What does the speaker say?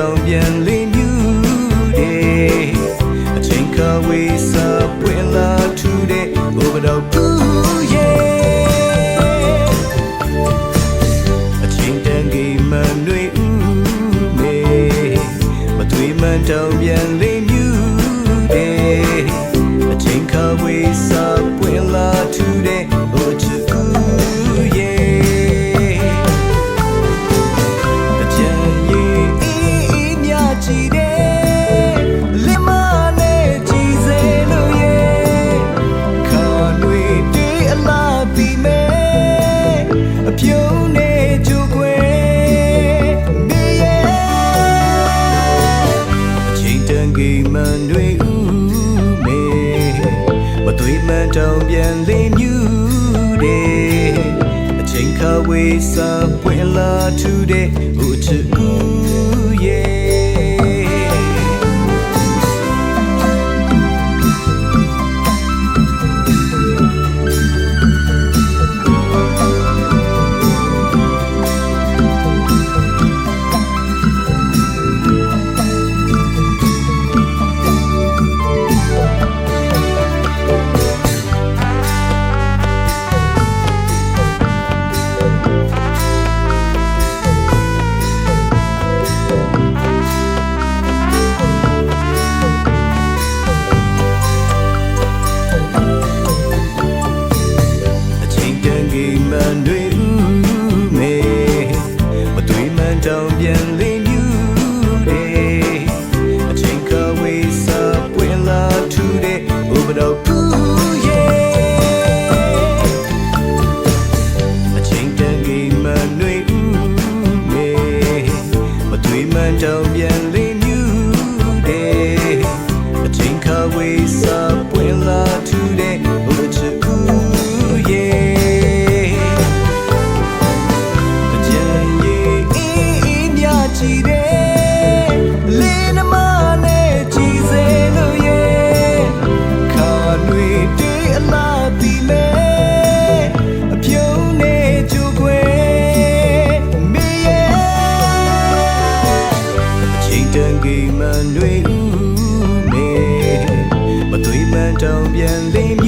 တောင်ပြန်လေးမြူတယ်အချိန်ခါဝေးစာပွင့်လာထူတဲ့ဘိုးတော်ကူရဲ့အချိန်တန်ကြီးမန်တွေဦးမေမသွေးမှန်တောင်ပြန်လေးမြူတယ်အချိန်ခါဝေးစာပွင့်လာထူတဲ့ဘိုးတော်ကူတောင်ပြန်လေးမြူတယ်အချိန်ခါဝေးစာပွင့်လာထူတဲ့ဟိုချစ်ကူရဲ့တောင်ပြန်လေးမြူတယ်အချိန်ခါဝေးစာပွင့်လာထူတဲ့ဘိုးတော်ကူရဲ့အချိန်တန်ကြီးမန်တွေဦးမေမသွေးမှန်တောင်ပြန်လေးမြူတယ်အချိန်ခါဝေးစာပွင့်လာထူတဲ့ဘိုးတော်ကူကြည်တယ်လေးနမနဲ့ကြည်စဲလို့ရဲ့ခါတွေတေးအလားပြီးမဲ့အပြုံးနဲ့ကြိုခွဲမေရဲ့အချိန်တန်ကြီးမှန်တွေဦးမေမသွေးမှန်တောင်ပြန်လေး